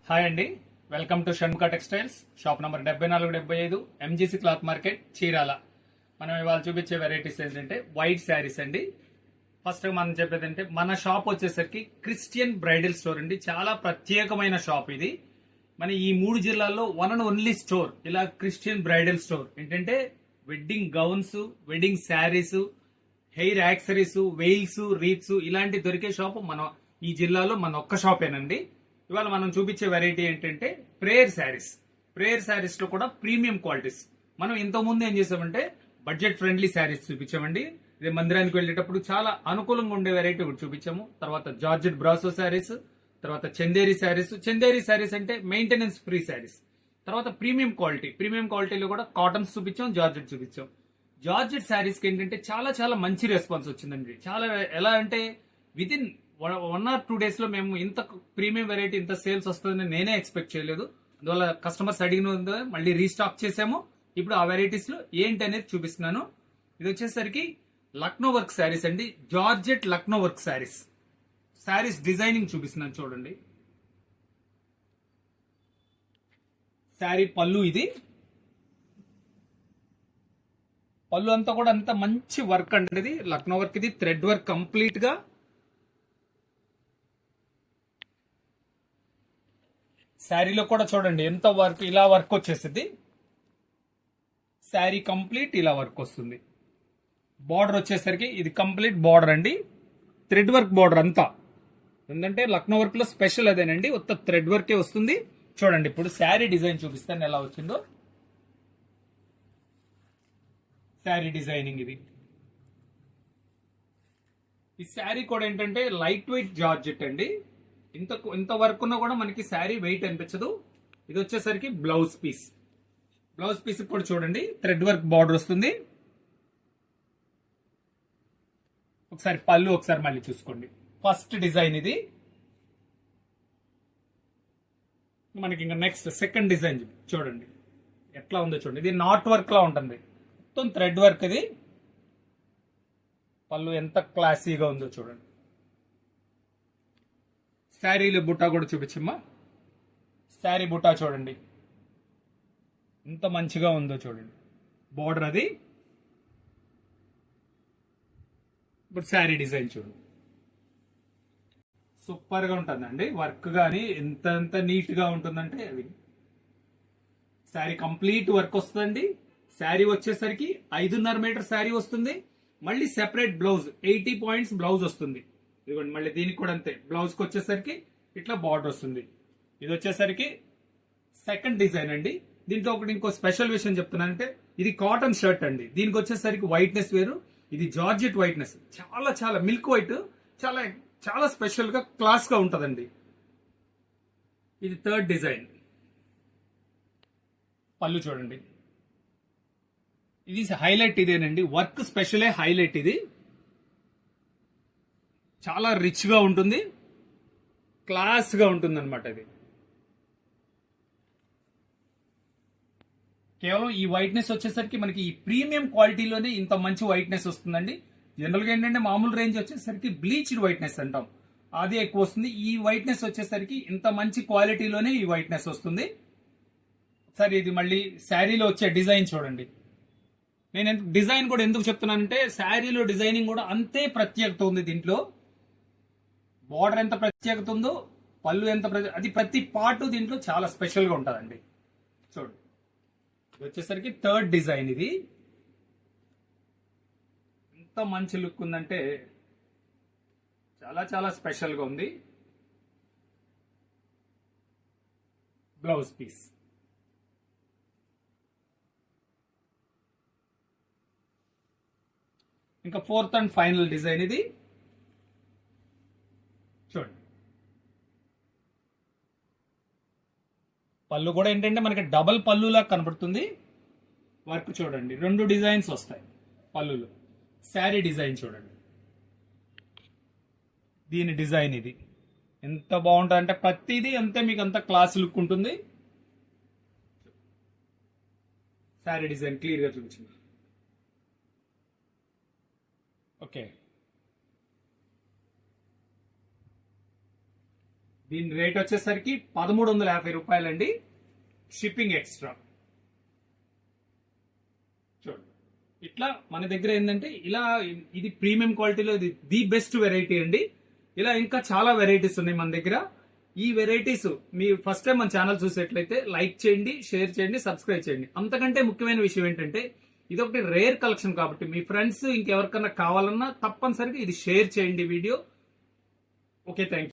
Hi అండి, welcome to Shanmukha textiles shop number 7475 MGC cloth market Chirala. మనం ఇవాళ చూపించే వెరైటీస్ ఏంటంటే వైట్ శారీస్ అండి. ఫస్ట్ మనం చెప్పేది అంటే మన షాప్ వచ్చేసరికి క్రిస్టియన్ బ్రైడల్ స్టోర్ అండి. చాలా ప్రత్యేకమైన షాప్ ఇది. మన ఈ 3 జిల్లాల్లో వన్ అండ్ ఓన్లీ స్టోర్ ఇలా క్రిస్టియన్ బ్రైడల్ స్టోర్. ఏంటంటే wedding gowns, wedding saris, hair accessories, veils, wreaths ఇలాంటి దొరికే షాప్ మన ఈ జిల్లాలో మన ఒక్క షాపేనండి. ఇవాళ మనం చూపించే వెరైటీ ఏంటంటే ప్రేయర్ శారీస్. ప్రేయర్ శారీస్ లో కూడా ప్రీమియం క్వాలిటీస్. మనం ఇంతకు ముందు ఏం చేసామంటే బడ్జెట్ ఫ్రెండ్లీ శారీస్ చూపించామండి. ఇదే మందిరానికి వెళ్ళేటప్పుడు చాలా అనుకూలంగా ఉండే వెరైటీ ఒకటి చూపించాము. తర్వాత జార్జెట్ బ్రాసో శారీస్, తర్వాత చందేరి శారీస్. చందేరి శారీస్ అంటే మెయింటెనెన్స్ ఫ్రీ శారీస్. తర్వాత ప్రీమియం క్వాలిటీ, ప్రీమియం క్వాలిటీలో కూడా కాటన్స్ చూపించాం, జార్జెట్ చూపించాం. జార్జెట్ శారీస్ కి ఏంటంటే చాలా చాలా మంచి రెస్పాన్స్ వచ్చిందండి. చాలా ఎలా అంటే విత్ ఇన్ 1 or 2 days లో మేము ఇంత ప్రీమియం వెరైటీ ఇంత సేల్స్ వస్తుందని నేనే ఎక్స్పెక్ట్ చేయలేదు. అందువల్ల కస్టమర్స్ అడిగిన మళ్ళీ రీస్టాక్ చేసాము. ఇప్పుడు ఆ వెరైటీస్ లో ఏంటి అనేది చూపిస్తున్నాను. ఇది వచ్చేసరికి లక్నో వర్క్ శారీస్ అండి. Georgette Lucknow work saris. Saris designing చూపిస్తున్నాను చూడండి. శారీ పళ్ళు, ఇది పళ్ళు అంతా కూడా అంత మంచి వర్క్ అండి. ఇది లక్నో వర్క్, ఇది థ్రెడ్ వర్క్ కంప్లీట్ గా. శారీలో కూడా చూడండి ఎంత వర్క్, ఇలా వర్క్ వచ్చేసింది. శారీ కంప్లీట్ ఇలా వర్క్ వస్తుంది. బార్డర్ వచ్చేసరికి ఇది కంప్లీట్ బార్డర్ అండి, థ్రెడ్ వర్క్ బార్డర్ అంతా. ఎందుకంటే లక్నో వర్క్ లో స్పెషల్ అదేనండి, ఉత్త థ్రెడ్ వర్కే వస్తుంది. చూడండి ఇప్పుడు శారీ డిజైన్ చూపిస్తాను ఎలా వచ్చిందో. శారీ డిజైనింగ్ ఇది. ఈ శారీ కూడా ఏంటంటే లైట్ వెయిట్ జార్జెట్ అండి. ఇంత వర్క్ ఉన్నా కూడా మనకి శారీ వెయిట్ అనిపించదు. ఇది వచ్చేసరికి బ్లౌజ్ పీస్. బ్లౌజ్ పీస్ కూడా చూడండి థ్రెడ్ వర్క్ బార్డర్ వస్తుంది. ఒకసారి పళ్ళు ఒకసారి మళ్ళీ చూసుకోండి. ఫస్ట్ డిజైన్ ఇది. మనకి ఇంకా నెక్స్ట్ సెకండ్ డిజైన్ చూడండి ఎట్లా ఉందో చూడండి. ఇది నాట్ వర్క్ లా ఉంటుంది, మొత్తం థ్రెడ్ వర్క్. ఇది పళ్ళు ఎంత క్లాసీగా ఉందో చూడండి. శారీలో బుట్టా కూడా చూపించమ్మా. శారీ బుట్టా చూడండి ఎంత మంచిగా ఉందో చూడండి. బోర్డర్ అది. ఇప్పుడు శారీ డిజైన్ చూడండి, సూపర్ గా ఉంటుందండి. వర్క్ కానీ ఎంత నీట్ గా ఉంటుందంటే అది. శారీ కంప్లీట్ వర్క్ వస్తుందండి. శారీ వచ్చేసరికి 5.5 మీటర్ శారీ వస్తుంది. మళ్ళీ సెపరేట్ బ్లౌజ్ 80 పాయింట్స్ బ్లౌజ్ వస్తుంది. ఇదిగోండి మళ్ళీ దీనికి కూడా అంతే. బ్లౌజ్ కి వచ్చేసరికి ఇట్లా బార్డర్ వస్తుంది. ఇది వచ్చేసరికి సెకండ్ డిజైన్ అండి. దీంట్లో ఒకటి ఇంకో స్పెషల్ విషయం చెప్తున్నానంటే ఇది కాటన్ షర్ట్ అండి. దీనికి వచ్చేసరికి వైట్నెస్ వేరు, ఇది జార్జెట్ వైట్నెస్. చాలా చాలా మిల్క్ వైట్, చాలా చాలా స్పెషల్ గా క్లాస్ గా ఉంటదండి. ఇది థర్డ్ డిజైన్. పళ్ళు చూడండి, ఇది హైలైట్ ఇదేనండి. వర్క్ స్పెషలే హైలైట్. ఇది చాలా రిచ్ గా ఉంటుంది, క్లాస్ గా ఉంటుంది అనమాట. ఇది కేవలం ఈ వైట్నెస్ వచ్చేసరికి మనకి ఈ ప్రీమియం క్వాలిటీలోనే ఇంత మంచి వైట్నెస్ వస్తుందండి. జనరల్ గా ఏంటంటే మామూలు రేంజ్ వచ్చేసరికి బ్లీచ్డ్ వైట్నెస్ అంటాం, అది ఎక్కువ వస్తుంది. ఈ వైట్నెస్ వచ్చేసరికి ఇంత మంచి క్వాలిటీలోనే ఈ వైట్నెస్ వస్తుంది. సరే ఇది మళ్ళీ శారీలో వచ్చే డిజైన్ చూడండి. నేను డిజైన్ కూడా ఎందుకు చెప్తున్నానంటే శారీలో డిజైనింగ్ కూడా అంతే ప్రత్యేకత ఉంది దీంట్లో. బార్డర్ ఎంత ప్రత్యేకత ఉందో, పళ్ళు ఎంత అది ప్రతి పార్ట్ దీంట్లో చాలా స్పెషల్ గా ఉంటుందండి. చూడండి ఇది వచ్చేసరికి థర్డ్ డిజైన్. ఇది ఎంత మంచి లుక్ ఉందంటే చాలా చాలా స్పెషల్ గా ఉంది. Blouse piece. ఇంకా ఫోర్త్ అండ్ ఫైనల్ డిజైన్ ఇది. చూడండి పళ్ళు కూడా ఏంటంటే మనకి డబల్ పళ్ళులా కనబడుతుంది. వర్క్ చూడండి 2 డిజైన్స్ వస్తాయి పళ్ళులో. శారీ డిజైన్ చూడండి, దీని డిజైన్ ఇది ఎంత బాగుంటుంది అంటే ప్రతిదీ అంతే మీకు అంత క్లాస్ లుక్ ఉంటుంది. శారీ డిజైన్ క్లియర్ గా చూపించింది. ఓకే, దీని రేట్ వచ్చేసరికి 1350 రూపాయలండి, షిప్పింగ్ ఎక్స్ట్రా. చూడండి, ఇట్లా మన దగ్గర ఏంటంటే ఇలా ఇది ప్రీమియం క్వాలిటీలో ఇది ది బెస్ట్ వెరైటీ అండి. ఇలా ఇంకా చాలా వెరైటీస్ ఉన్నాయి మన దగ్గర. ఈ వెరైటీస్ మీరు ఫస్ట్ టైం మన ఛానల్ చూసేట్లయితే లైక్ చేయండి, షేర్ చేయండి, సబ్స్క్రైబ్ చేయండి. అంతకంటే ముఖ్యమైన విషయం ఏంటంటే ఇది ఒకటి రేర్ కలెక్షన్ కాబట్టి మీ ఫ్రెండ్స్ ఇంకెవరికన్నా కావాలన్నా తప్పనిసరిగా ఇది షేర్ చేయండి వీడియో. Okay, thank you.